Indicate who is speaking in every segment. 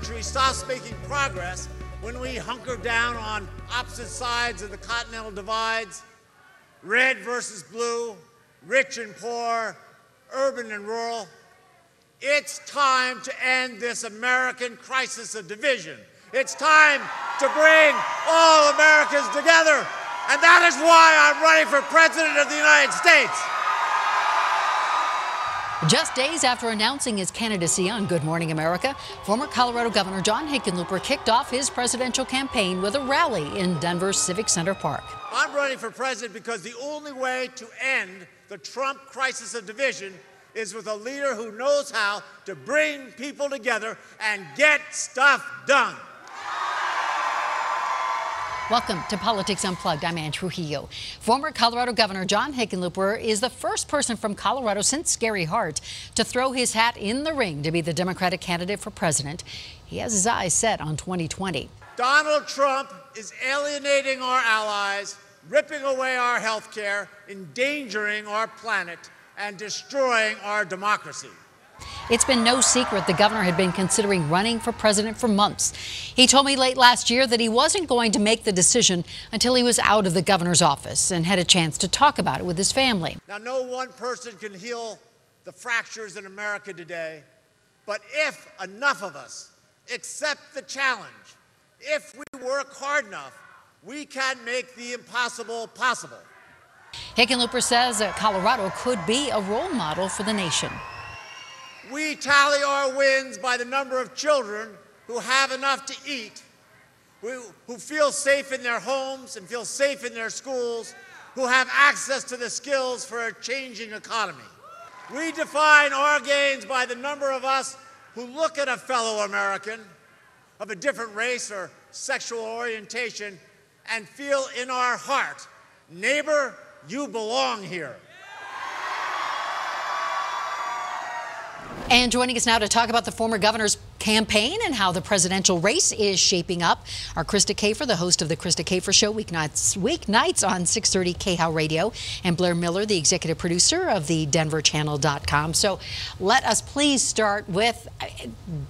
Speaker 1: country stops making progress when we hunker down on opposite sides of the continental divides, red versus blue, rich and poor, urban and rural. It's time to end this American crisis of division. It's time to bring all Americans together, and that is why I'm running for President of the United States.
Speaker 2: Just days after announcing his candidacy on Good Morning America, former Colorado Governor John Hickenlooper kicked off his presidential campaign with a rally in Denver's Civic Center Park.
Speaker 1: I'm running for president because the only way to end the Trump crisis of division is with a leader who knows how to bring people together and get stuff done.
Speaker 2: Welcome to Politics Unplugged. I'm Ann Trujillo. Former Colorado Governor John Hickenlooper is the first person from Colorado since Gary Hart to throw his hat in the ring to be the Democratic candidate for president. He has his eyes set on 2020.
Speaker 1: Donald Trump is alienating our allies, ripping away our health care, endangering our planet, and destroying our democracy.
Speaker 2: It's been no secret the governor had been considering running for president for months. He told me late last year that he wasn't going to make the decision until he was out of the governor's office and had a chance to talk about it with his family.
Speaker 1: Now, no one person can heal the fractures in America today, but if enough of us accept the challenge, if we work hard enough, we can make the impossible possible.
Speaker 2: Hickenlooper says that Colorado could be a role model for the nation.
Speaker 1: We tally our wins by the number of children who have enough to eat, who feel safe in their homes and feel safe in their schools, who have access to the skills for a changing economy. We define our gains by the number of us who look at a fellow American of a different race or sexual orientation and feel in our heart, neighbor, you belong here.
Speaker 2: And joining us now to talk about the former governor's campaign and how the presidential race is shaping up are Krista Kafer, the host of the Krista Kafer Show weeknights on 630 KHOW Radio, and Blair Miller, the executive producer of the DenverChannel.com. So let us please start with,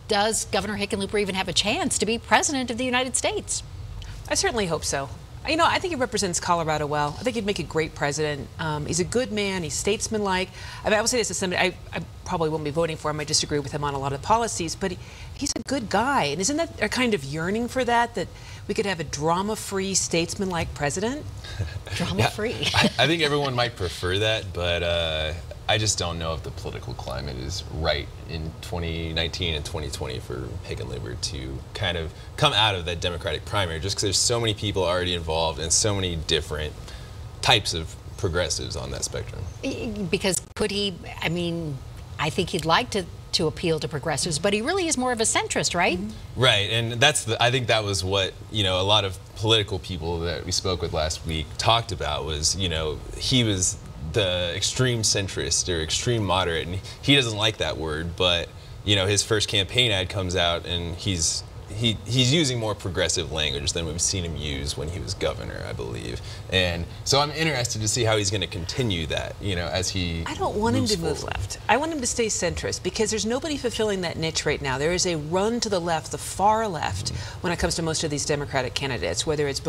Speaker 2: does Governor Hickenlooper even have a chance to be president of the United States?
Speaker 3: I certainly hope so. You know, I think he represents Colorado well. I think he'd make a great president. He's a good man. He's statesmanlike. I mean, I would say this to somebody, I probably won't be voting for him. I disagree with him on a lot of policies, but he's a good guy. And isn't that a kind of yearning for that we could have a drama-free, statesman-like president?
Speaker 2: Drama-free.
Speaker 4: Yeah, I think everyone might prefer that, but I just don't know if the political climate is right in 2019 and 2020 for Hickenlooper to kind of come out of that Democratic primary, just because there's so many people already involved and so many different types of progressives on that spectrum.
Speaker 2: Because could he, I mean, I think he'd like to appeal to progressives, but he really is more of a centrist, right?
Speaker 4: Mm-hmm. Right, and I think that was what, a lot of political people that we spoke with last week talked about was, he was the extreme centrist or extreme moderate, and he doesn't like that word, but his first campaign ad comes out and he's using more progressive language than we've seen him use when he was governor, I believe. And so I'm interested to see how he's going to continue that, as he
Speaker 3: I don't want him to move left. I want him to stay centrist because there's nobody fulfilling that niche right now. There is a run to the left, the far left, when it comes to most of these Democratic candidates, whether it's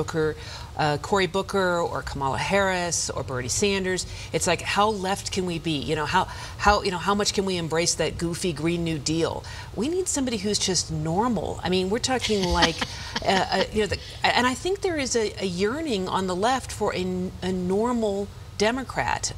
Speaker 3: Cory Booker or Kamala Harris or Bernie Sanders. It's like, how left can we be? How much can we embrace that goofy Green New Deal? We need somebody who's just normal. I mean, we're talking like, and I think there is a yearning on the left for a normal Democrat,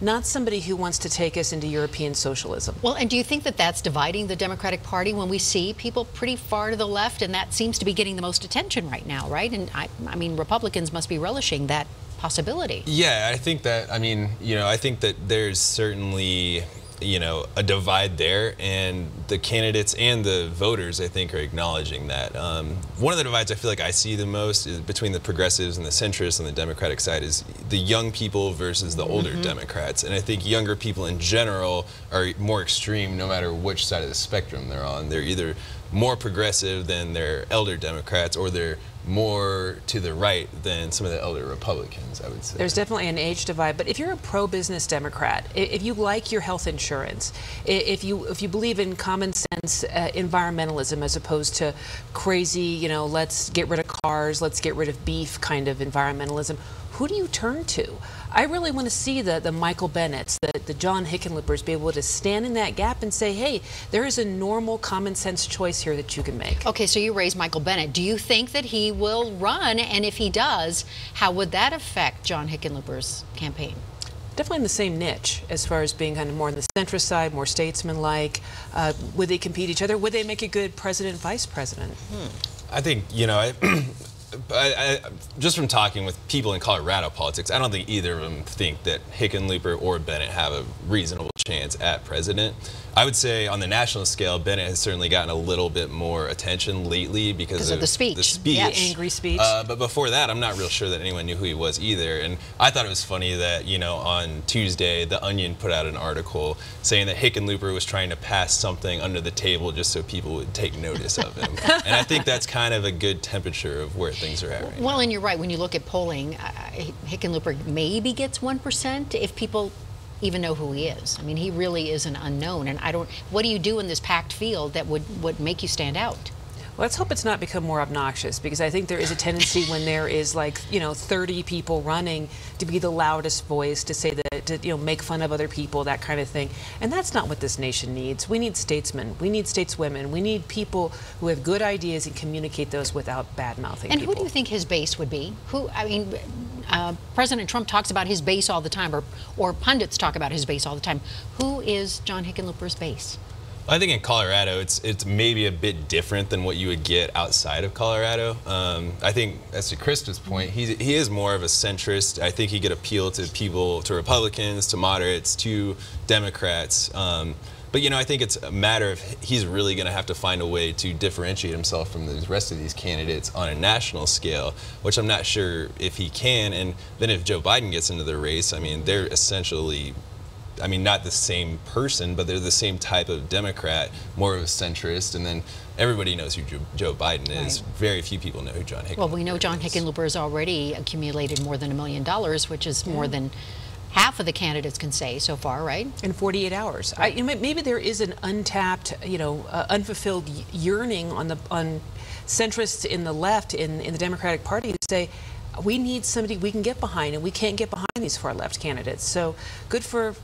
Speaker 3: not somebody who wants to take us into European socialism.
Speaker 2: Well, and do you think that that's dividing the Democratic Party when we see people pretty far to the left, and that seems to be getting the most attention right now, right? And I mean, Republicans must be relishing that possibility.
Speaker 4: Yeah, I think that, I think that there's certainly a divide there, and the candidates and the voters, I think, are acknowledging that. One of the divides I feel like I see the most is between the progressives and the centrists on the Democratic side is the young people versus the older Democrats. And I think younger people in general are more extreme no matter which side of the spectrum they're on. They're either more progressive than their elder Democrats, or they're more to the right than some of the elder Republicans, I would say.
Speaker 3: There's definitely an age divide, but if you're a pro-business Democrat, if you like your health insurance, if you believe in common sense environmentalism as opposed to crazy, you know, let's get rid of cars, let's get rid of beef kind of environmentalism, who do you turn to? I really want to see the Michael Bennetts, the John Hickenloopers be able to stand in that gap and say, hey, there is a normal common sense choice here that you can make.
Speaker 2: Okay, so you raised Michael Bennet. Do you think that he will run? And if he does, how would that affect John Hickenlooper's campaign?
Speaker 3: Definitely in the same niche as far as being kind of more on the centrist side, more statesman-like. Would they compete each other? Would they make a good president, vice president?
Speaker 4: I think, you know, I just from talking with people in Colorado politics, I don't think either of them think that Hickenlooper or Bennett have a reasonable chance at president. I would say on the national scale, Bennett has certainly gotten a little bit more attention lately because of
Speaker 2: the speech.
Speaker 3: Yeah, angry speech.
Speaker 4: But before that, I'm not real sure that anyone knew who he was either. And I thought it was funny that, you know, on Tuesday, The Onion put out an article saying that Hickenlooper was trying to pass something under the table just so people would take notice of him. And I think that's kind of a good temperature of where things are at right now.
Speaker 2: Well, and you're right. When you look at polling, Hickenlooper maybe gets 1% if people even know who he is. I mean, he really is an unknown, and what do you do in this packed field that would make you stand out?
Speaker 3: Let's hope it's not become more obnoxious, because I think there is a tendency when there is, like, you know, 30 people running to be the loudest voice, to say that, to, you know, make fun of other people, that kind of thing. And that's not what this nation needs. We need statesmen. We need stateswomen. We need people who have good ideas and communicate those without bad-mouthing people.
Speaker 2: And who do you think his base would be? I mean, President Trump talks about his base all the time, or pundits talk about his base all the time. Who is John Hickenlooper's base?
Speaker 4: I think in Colorado, it's maybe a bit different than what you would get outside of Colorado. I think, as to Krista's point, he is more of a centrist. I think he could appeal to people, to Republicans, to moderates, to Democrats. But, you know, I think it's a matter of he's really going to have to find a way to differentiate himself from the rest of these candidates on a national scale, which I'm not sure if he can. And then if Joe Biden gets into the race, I mean, they're essentially, I mean, not the same person, but they're the same type of Democrat, more of a centrist. And then everybody knows who Joe Biden is. Right. Very few people know who John Hickenlooper is.
Speaker 2: Well, we know John Hickenlooper has already accumulated more than $1 million, which is more than half of the candidates can say so far, right? In
Speaker 3: 48 hours. You know, maybe there is an untapped, you know, unfulfilled yearning on centrists in the left, in the Democratic Party, to say, we need somebody we can get behind, and we can't get behind these far left candidates. So good for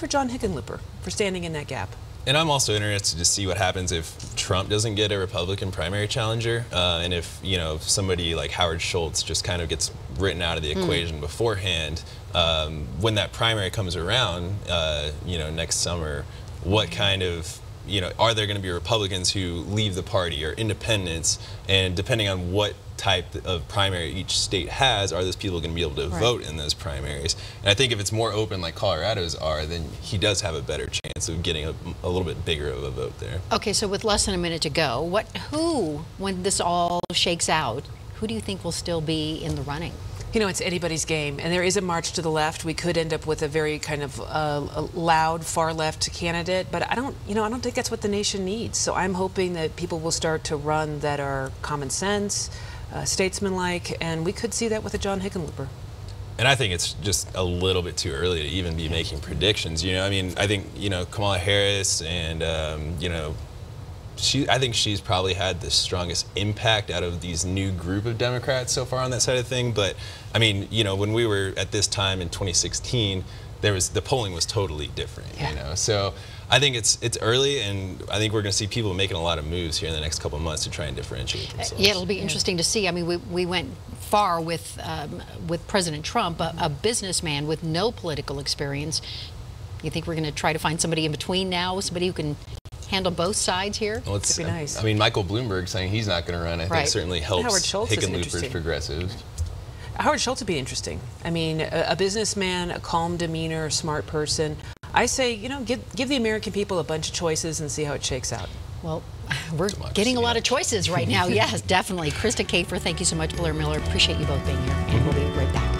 Speaker 3: John Hickenlooper for standing in that gap.
Speaker 4: And I'm also interested to see what happens if Trump doesn't get a Republican primary challenger, and if, you know, somebody like Howard Schultz just kind of gets written out of the equation beforehand. When that primary comes around, you know, next summer, what kind of, you know, are there going to be Republicans who leave the party, or independents? And depending on what type of primary each state has, are those people going to be able to vote in those primaries? And I think if it's more open like Colorado's are, then he does have a better chance of getting a little bit bigger of a vote there.
Speaker 2: Okay, so with less than a minute to go, when this all shakes out, who do you think will still be in the running?
Speaker 3: You know, it's anybody's game, and there is a march to the left. We could end up with a very kind of loud far left candidate, but I don't think that's what the nation needs. So I'm hoping that people will start to run that are common sense, statesmanlike, and we could see that with a John Hickenlooper.
Speaker 4: And I think it's just a little bit too early to even be making predictions. You know, I mean, I think, you know, Kamala Harris and, you know, I think she's probably had the strongest impact out of these new group of Democrats so far on that side of the thing. But I mean, you know, when we were at this time in 2016, the polling was totally different. You know, so I think it's early, and I think we're going to see people making a lot of moves here in the next couple of months to try and differentiate themselves.
Speaker 2: Yeah, it'll be interesting to see. I mean, we went far with President Trump, a businessman with no political experience. You think we're going to try to find somebody in between now, somebody who can handle both sides here?
Speaker 4: Well,
Speaker 3: it'd be nice.
Speaker 4: I mean, Michael Bloomberg saying he's not going to run, I think certainly helps Hickenlooper's progressives.
Speaker 3: Howard Schultz would be interesting. I mean, a businessman, a calm demeanor, a smart person. I say, you know, give the American people a bunch of choices and see how it shakes out.
Speaker 2: Well, we're getting a lot of choices right now. Yes, definitely. Krista Kafer, thank you so much. Blair Miller, appreciate you both being here, and we'll be right back.